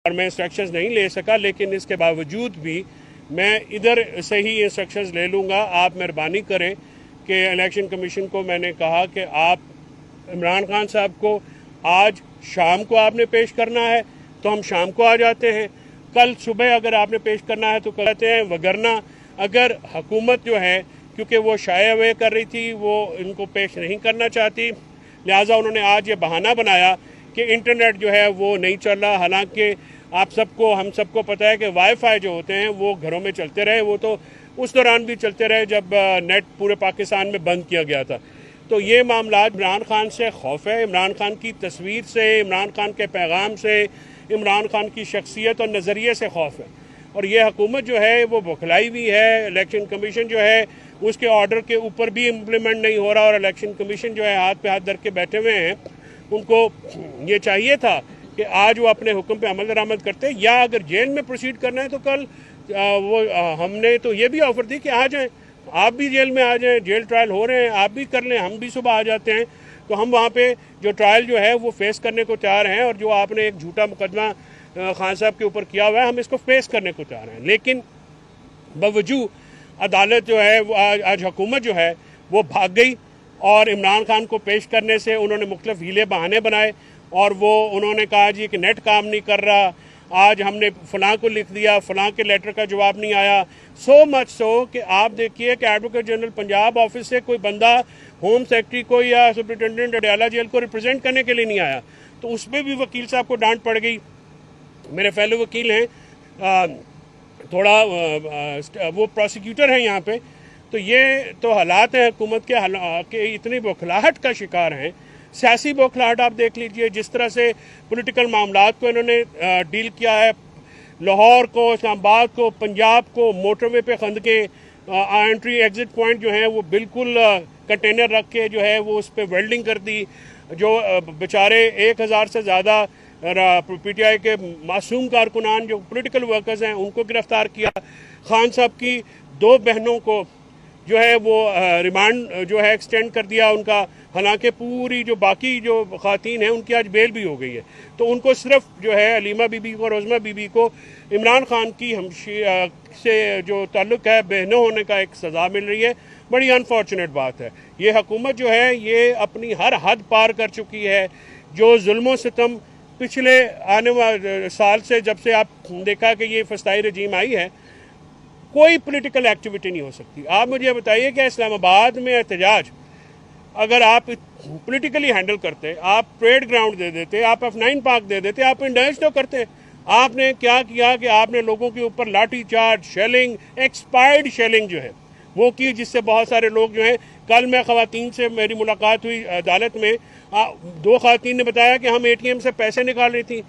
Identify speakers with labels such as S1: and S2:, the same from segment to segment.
S1: اور میں انسٹرکشنز نہیں لے سکا، لیکن اس کے باوجود بھی میں ادھر سے ہی انسٹرکشنز لے لوں گا۔ آپ مہربانی کریں کہ الیکشن کمیشن کو میں نے کہا کہ آپ عمران خان صاحب کو آج شام کو آپ نے پیش کرنا ہے تو ہم شام کو آ جاتے ہیں، کل صبح اگر آپ نے پیش کرنا ہے تو کہتے ہیں، وگرنہ اگر حکومت جو ہے کیونکہ وہ شائع ہوئے کر رہی تھی، وہ ان کو پیش نہیں کرنا چاہتی، لہٰذا انہوں نے آج یہ بہانہ بنایا کہ انٹرنیٹ جو ہے وہ نہیں چل رہا، حالانکہ ہم سب کو پتہ ہے کہ وائی فائی جو ہوتے ہیں وہ گھروں میں چلتے رہے، وہ تو اس دوران بھی چلتے رہے جب نیٹ پورے پاکستان میں بند کیا گیا تھا۔ تو یہ معاملات عمران خان سے خوف ہے، عمران خان کی تصویر سے، عمران خان کے پیغام سے، عمران خان کی شخصیت اور نظریے سے خوف ہے، اور یہ حکومت جو ہے وہ بخلائی ہوئی ہے۔ الیکشن کمیشن جو ہے اس کے آرڈر کے اوپر بھی امپلیمنٹ نہیں ہو رہا، اور الیکشن کمیشن جو ہے ہاتھ پہ ہاتھ دھر کے بیٹھے ہوئے ہیں۔ ان کو یہ چاہیے تھا کہ آج وہ اپنے حکم پہ عمل درآمد کرتے، یا اگر جیل میں پروسیڈ کرنا ہے تو کل ہم نے تو یہ بھی آفر دی کہ آ جائیں، آپ بھی جیل میں آ جائیں، جیل ٹرائل ہو رہے ہیں، آپ بھی کر لیں، ہم بھی صبح آ جاتے ہیں، تو ہم وہاں پہ جو ٹرائل جو ہے وہ فیس کرنے کو تیار ہیں، اور جو آپ نے ایک جھوٹا مقدمہ خان صاحب کے اوپر کیا ہوا ہے ہم اس کو فیس کرنے کو تیار ہیں۔ لیکن باوجود عدالت جو ہے وہ آج حکومت جو ہے وہ بھاگ گئی، اور عمران خان کو پیش کرنے سے انہوں نے مختلف ہیلے بہانے بنائے، اور انہوں نے کہا جی کہ نیٹ کام نہیں کر رہا، آج ہم نے فلاں کو لکھ دیا، فلاں کے لیٹر کا جواب نہیں آیا، سو مچ سو کہ آپ دیکھیے کہ ایڈوکیٹ جنرل پنجاب آفس سے کوئی بندہ ہوم سیکرٹری کو یا سپرنٹینڈنٹ اڈیالہ جیل کو ریپرزینٹ کرنے کے لیے نہیں آیا، تو اس پہ بھی وکیل صاحب کو ڈانٹ پڑ گئی۔ میرے فیلو وکیل ہیں، تھوڑا وہ پروسیکیوٹر ہیں یہاں پہ، تو یہ تو حالات ہیں حکومت کے کہ اتنی بوکھلاہٹ کا شکار ہیں، سیاسی بوکھلاہٹ۔ آپ دیکھ لیجئے جس طرح سے پولیٹیکل معاملات کو انہوں نے ڈیل کیا ہے، لاہور کو، اسلام آباد کو، پنجاب کو، موٹر وے پہ خندقیں، انٹری ایگزٹ پوائنٹ جو ہیں وہ بالکل کنٹینر رکھ کے جو ہے وہ اس پہ ویلڈنگ کر دی، جو بیچارے 1000 سے زیادہ پی ٹی آئی کے معصوم کارکنان جو پولیٹیکل ورکرز ہیں ان کو گرفتار کیا، خان صاحب کی 2 بہنوں کو جو ہے وہ ریمانڈ جو ہے ایکسٹینڈ کر دیا ان کا، حالانکہ پوری جو باقی جو خواتین ہیں ان کی آج بیل بھی ہو گئی ہے، تو ان کو صرف جو ہے علیمہ بی بی کو، روزمہ بی بی کو عمران خان کی سے جو تعلق ہے بہنوں ہونے کا ایک سزا مل رہی ہے۔ بڑی انفارچونیٹ بات ہے، یہ حکومت جو ہے یہ اپنی ہر حد پار کر چکی ہے۔ جو ظلم و ستم پچھلے آنے والے سال سے جب سے آپ دیکھا کہ یہ فسطائی رجیم آئی ہے، کوئی پولیٹیکل ایکٹیویٹی نہیں ہو سکتی۔ آپ مجھے بتائیے کہ اسلام آباد میں احتجاج اگر آپ پولیٹیکلی ہینڈل کرتے، آپ پریڈ گراؤنڈ دے دیتے، آپ F9 پارک دے دیتے، آپ انڈرسٹ تو کرتے۔ آپ نے کیا کیا کہ آپ نے لوگوں کے اوپر لاٹھی چارج، شیلنگ، ایکسپائرڈ شیلنگ جو ہے وہ کی، جس سے بہت سارے لوگ جو ہیں، کل میں خواتین سے میری ملاقات ہوئی عدالت میں، 2 خواتین نے بتایا کہ ہم ATM سے پیسے نکال رہی تھیں،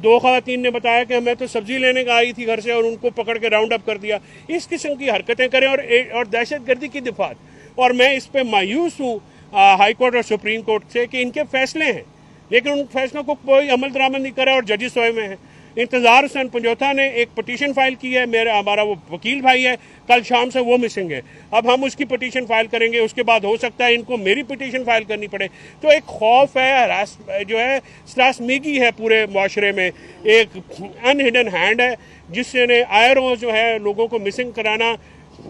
S1: 2 خواتین نے بتایا کہ میں تو سبزی لینے کا آئی تھی گھر سے اور ان کو پکڑ کے راؤنڈ اپ کر دیا۔ اس قسم کی حرکتیں کریں اور دہشت گردی کی دفعات، اور میں اس پہ مایوس ہوں ہائی کورٹ اور سپریم کورٹ سے کہ ان کے فیصلے ہیں لیکن ان فیصلوں کو کوئی عمل درآمد نہیں کرا، اور ججز سوئے ہوئے ہیں۔ انتظار حسین پنجوتا نے ایک پٹیشن فائل کی ہے، ہمارا وہ وکیل بھائی ہے، کل شام سے وہ مسنگ ہے، اب ہم اس کی پٹیشن فائل کریں گے، اس کے بعد ہو سکتا ہے ان کو میری پٹیشن فائل کرنی پڑے۔ تو ایک خوف ہے، جو ہے سراسمیگی ہے پورے معاشرے میں، ایک ان ہڈن ہینڈ ہے جس نے آئے روز جو ہے لوگوں کو مسنگ کرانا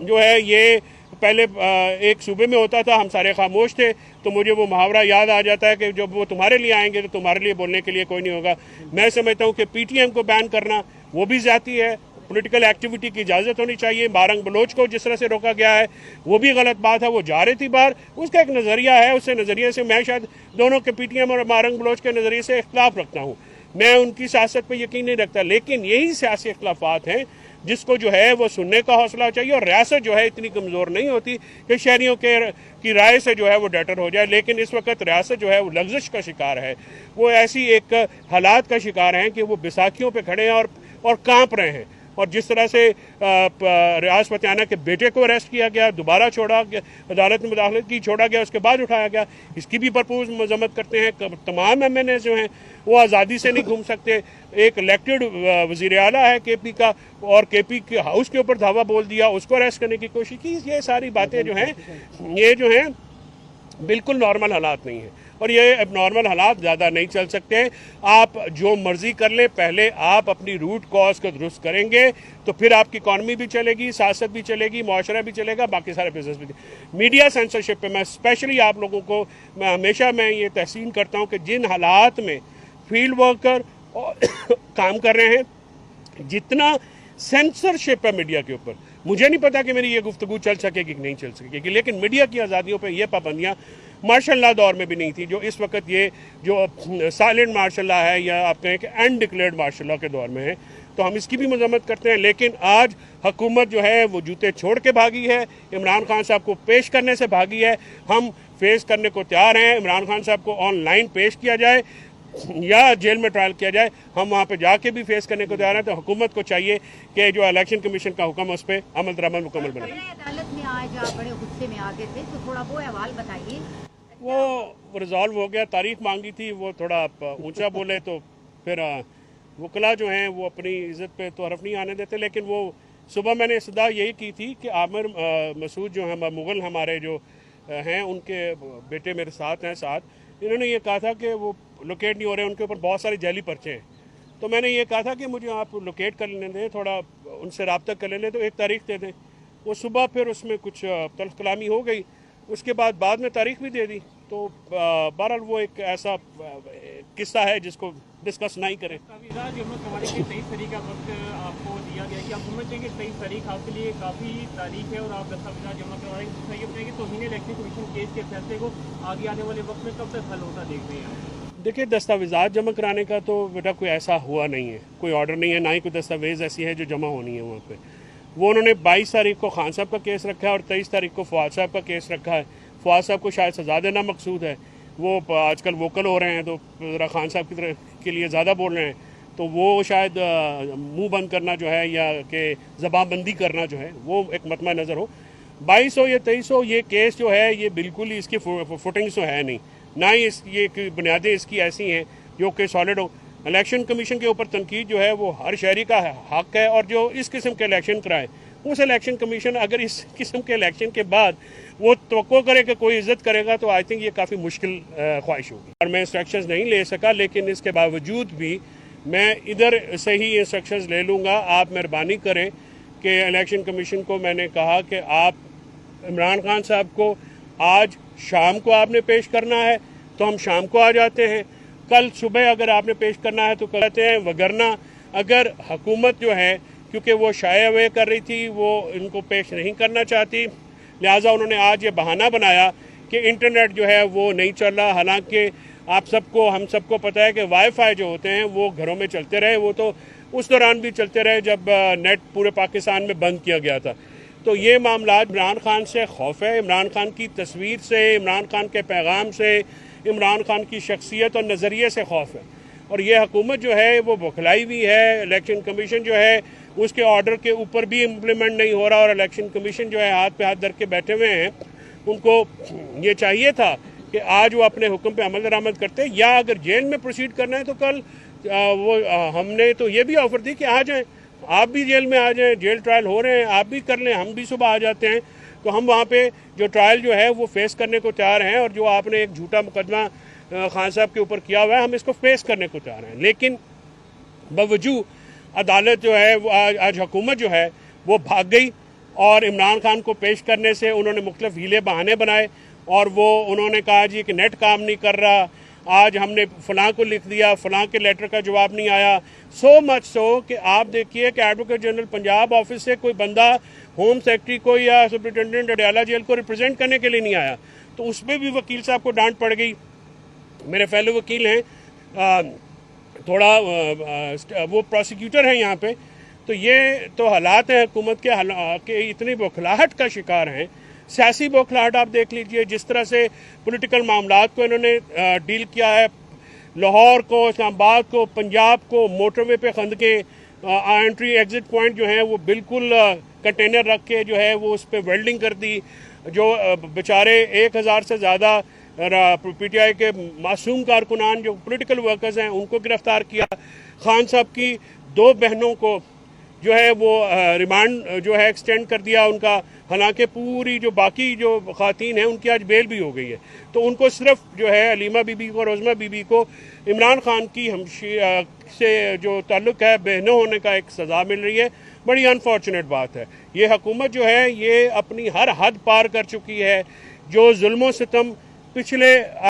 S1: جو ہے، یہ پہلے ایک صوبے میں ہوتا تھا، ہم سارے خاموش تھے، تو مجھے وہ محاورہ یاد آ جاتا ہے کہ جب وہ تمہارے لیے آئیں گے تو تمہارے لیے بولنے کے لیے کوئی نہیں ہوگا۔ میں سمجھتا ہوں کہ پی ٹی ایم کو بین کرنا وہ بھی زیادتی ہے، پولیٹیکل ایکٹیویٹی کی اجازت ہونی چاہیے۔ بارنگ بلوچ کو جس طرح سے روکا گیا ہے وہ بھی غلط بات ہے، وہ جا رہی تھی باہر، اس کا ایک نظریہ ہے، اس نظریے سے میں شاید دونوں کے پی ٹی ایم اور بارنگ بلوچ کے نظریے سے اختلاف رکھتا ہوں، میں ان کی سیاست پہ یقین نہیں رکھتا، لیکن یہی سیاسی اختلافات ہیں جس کو جو ہے وہ سننے کا حوصلہ چاہیے، اور ریاست جو ہے اتنی کمزور نہیں ہوتی کہ شہریوں کی رائے سے جو ہے وہ ڈیٹر ہو جائے، لیکن اس وقت ریاست جو ہے وہ لغزش کا شکار ہے، وہ ایسی ایک حالات کا شکار ہیں کہ وہ بیساکھیوں پہ کھڑے ہیں اور کانپ رہے ہیں۔ اور جس طرح سے ریاض فتیانہ کے بیٹے کو اریسٹ کیا گیا، دوبارہ چھوڑا گیا، عدالت میں مداخلت کی، چھوڑا گیا، اس کے بعد اٹھایا گیا، اس کی بھی بھرپور مذمت کرتے ہیں۔ تمام MNA جو ہیں وہ آزادی سے نہیں گھوم سکتے۔ ایک الیکٹڈ وزیر اعلیٰ ہے KP کا، اور KP کے ہاؤس کے اوپر دھاوا بول دیا، اس کو اریسٹ کرنے کی کوشش کی۔ یہ ساری باتیں جو ہیں یہ جو ہیں بالکل نارمل حالات نہیں ہیں۔ اور یہ اب نارمل حالات زیادہ نہیں چل سکتے. آپ جو مرضی کر لیں, پہلے آپ اپنی روٹ کاز کو درست کریں گے تو پھر آپ کی اکانومی بھی چلے گی, سیاست بھی چلے گی, معاشرہ بھی چلے گا, باقی سارے بزنس بھی. میڈیا سینسرشپ پہ میں اسپیشلی آپ لوگوں کو ہمیشہ میں یہ تحسین کرتا ہوں کہ جن حالات میں فیلڈ ورکر کام کر رہے ہیں, جتنا سینسرشپ ہے میڈیا کے اوپر, مجھے نہیں پتا کہ میری یہ گفتگو چل سکے گی کہ نہیں چل سکے گی, لیکن میڈیا کی آزادیوں پہ یہ پابندیاں مارشل لا دور میں بھی نہیں تھی جو اس وقت یہ جو سائلنٹ مارشل لا ہے, یا آپ کہیں کہ ان ڈکلیئرڈ مارشل لا کے دور میں ہے. تو ہم اس کی بھی مذمت کرتے ہیں, لیکن آج حکومت جو ہے وہ جوتے چھوڑ کے بھاگی ہے, عمران خان صاحب کو پیش کرنے سے بھاگی ہے. ہم فیس کرنے کو تیار ہیں, عمران خان صاحب کو آن لائن پیش کیا جائے یا جیل میں ٹرائل کیا جائے, ہم وہاں پہ جا کے بھی فیس کرنے کو تیار ہیں. تو حکومت کو چاہیے کہ جو الیکشن کمیشن کا حکم ہے اس پہ عمل درآمد مکمل بنے.
S2: عدالت میں آج آپ بڑے غصے میں آگے تھے, تو تھوڑا وہ احوال بتائیے.
S1: وہ ریزالو ہو گیا, تاریخ مانگی تھی, وہ تھوڑا اونچا بولے تو پھر وکلا جو ہیں وہ اپنی عزت پہ تو حرف نہیں آنے دیتے. لیکن وہ صبح میں نے استدعا یہی کی تھی کہ عامر مسعود جو ہیں مغل ہمارے جو ہیں, ان کے بیٹے میرے ساتھ ہیں, انہوں نے یہ کہا تھا کہ وہ لوکیٹ نہیں ہو رہے, ان کے اوپر بہت سارے جعلی پرچے ہیں. تو میں نے یہ کہا تھا کہ مجھے آپ لوکیٹ کر لینے دیں, تھوڑا ان سے رابطہ کر لینے, تو ایک تاریخ دے دیں. وہ صبح پھر اس میں کچھ تلخ کلامی ہو گئی, اس کے بعد میں تاریخ بھی دے دی. تو بہرحال وہ ایک ایسا قصہ ہے جس کو ڈسکس نہیں کریں.
S3: ہمارے 23 تاریخ کا وقت آپ کو دیا گیا کہ آپ سمجھتے ہیں کہ 23 تاریخ آپ کے لیے کافی تاریخ ہے اور آپ دستاویزات جمع کروائیں گے. یہ بتائیں کہ توہین الیکشن کمیشن کیس کے فیصلے کو آگے آنے والے وقت میں کب تک حل ہوتا دیکھتے ہیں آپ؟
S1: دیکھیے, دستاویزات جمع کرانے کا تو بیٹا کوئی ایسا ہوا نہیں ہے, کوئی آرڈر نہیں ہے, نہ ہی کوئی دستاویز ایسی ہے جو جمع ہونی ہے وہاں پہ. وہ انہوں نے 22 تاریخ کو خان صاحب کا کیس رکھا ہے اور 23 تاریخ کو فواد صاحب کا کیس رکھا ہے. فواد صاحب کو شاید سزا دینا مقصود ہے, وہ آج کل ووکل ہو رہے ہیں تو ذرا خان صاحب کی طرح کے لیے زیادہ بول رہے ہیں, تو وہ شاید منہ بند کرنا جو ہے یا کہ زبان بندی کرنا جو ہے وہ ایک مطمع نظر ہو. 2200 یا 2300 یہ کیس جو ہے یہ بالکل ہی اس کی فوٹنگس تو ہے نہیں, نہ ہی یہ بنیادیں اس کی ایسی ہیں جو کہ سالڈ ہو. الیکشن کمیشن کے اوپر تنقید جو ہے وہ ہر شہری کا حق ہے, اور جو اس قسم کے الیکشن کرائے اس الیکشن کمیشن اگر اس قسم کے الیکشن کے بعد وہ توقع کرے کہ کوئی عزت کرے گا تو آئی تھنک یہ کافی مشکل خواہش ہوگی. اور میں انسٹرکشنز نہیں لے سکا, لیکن اس کے باوجود بھی میں ادھر سے ہی انسٹرکشنز لے لوں گا. آپ مہربانی کریں کہ الیکشن کمیشن کو میں نے کہا کہ آپ عمران خان صاحب کو آج شام کو آپ نے پیش کرنا ہے تو ہم شام کو آ جاتے ہیں, کل صبح اگر آپ نے پیش کرنا ہے تو کہتے ہیں, وگرنہ اگر حکومت جو ہے کیونکہ وہ شائع اوے کر رہی تھی, وہ ان کو پیش نہیں کرنا چاہتی, لہٰذا انہوں نے آج یہ بہانہ بنایا کہ انٹرنیٹ جو ہے وہ نہیں چل رہا. حالانکہ ہم سب کو پتہ ہے کہ وائی فائی جو ہوتے ہیں وہ گھروں میں چلتے رہے, وہ تو اس دوران بھی چلتے رہے جب نیٹ پورے پاکستان میں بند کیا گیا تھا. تو یہ معاملات عمران خان سے خوف ہے, عمران خان کی تصویر سے, عمران خان کے پیغام سے, عمران خان کی شخصیت اور نظریے سے خوف ہے. اور یہ حکومت جو ہے وہ بوکھلائی بھی ہے, الیکشن کمیشن جو ہے اس کے آرڈر کے اوپر بھی امپلیمنٹ نہیں ہو رہا, اور الیکشن کمیشن جو ہے ہاتھ پہ ہاتھ دھر کے بیٹھے ہوئے ہیں. ان کو یہ چاہیے تھا کہ آج وہ اپنے حکم پہ عمل درآمد کرتے, یا اگر جیل میں پروسیڈ کرنا ہے تو کل ہم نے تو یہ بھی آفر دی کہ آ جائیں, آپ بھی جیل میں آ جائیں, جیل ٹرائل ہو رہے ہیں, آپ بھی کر لیں, ہم بھی صبح آ جاتے ہیں. تو ہم وہاں پہ جو ٹرائل جو ہے وہ فیس کرنے کو تیار ہیں, اور جو آپ نے ایک جھوٹا مقدمہ خان صاحب کے اوپر کیا ہوا ہے ہم اس کو فیس کرنے کو تیار ہیں. لیکن باوجود عدالت جو ہے وہ آج حکومت جو ہے وہ بھاگ گئی, اور عمران خان کو پیش کرنے سے انہوں نے مختلف ہیلے بہانے بنائے, اور وہ انہوں نے کہا جی کہ نیٹ کام نہیں کر رہا, آج ہم نے فلاں کو لکھ دیا, فلاں کے لیٹر کا جواب نہیں آیا. سو مچ سو کہ آپ دیکھیے کہ ایڈوکیٹ جنرل پنجاب آفس سے کوئی بندہ ہوم سیکرٹری کو یا سپرنٹینڈنٹ اڈیالہ جیل کو ریپرزینٹ کرنے کے لیے نہیں آیا. تو اس پہ بھی وکیل صاحب کو ڈانٹ پڑ گئی. میرے فیلو وکیل ہیں, تھوڑا وہ پروسیکیوٹر ہیں یہاں پہ. تو یہ تو حالات ہیں حکومت کے اتنی بوکھلاہٹ کا شکار ہیں, سیاسی بوکھلاہٹ. آپ دیکھ لیجئے جس طرح سے پولیٹیکل معاملات کو انہوں نے ڈیل کیا ہے, لاہور کو, اسلام آباد کو, پنجاب کو, موٹر وے پہ خندقیں, انٹری ایگزٹ پوائنٹ جو ہیں وہ بالکل کنٹینر رکھ کے جو ہے وہ اس پہ ویلڈنگ کر دی. جو بیچارے 1000 سے زیادہ پی ٹی آئی کے معصوم کارکنان جو پولیٹیکل ورکرز ہیں ان کو گرفتار کیا. خان صاحب کی 2 بہنوں کو جو ہے وہ ریمانڈ جو ہے ایکسٹینڈ کر دیا ان کا، حالانکہ پوری جو باقی جو خواتین ہیں ان کی آج بیل بھی ہو گئی ہے. تو ان کو صرف جو ہے علیمہ بی بی کو اور عظمہ بی بی کو عمران خان کی سے جو تعلق ہے بے نہ ہونے کا ایک سزا مل رہی ہے. بڑی انفارچونیٹ بات ہے. یہ حکومت جو ہے یہ اپنی ہر حد پار کر چکی ہے. جو ظلم و ستم پچھلے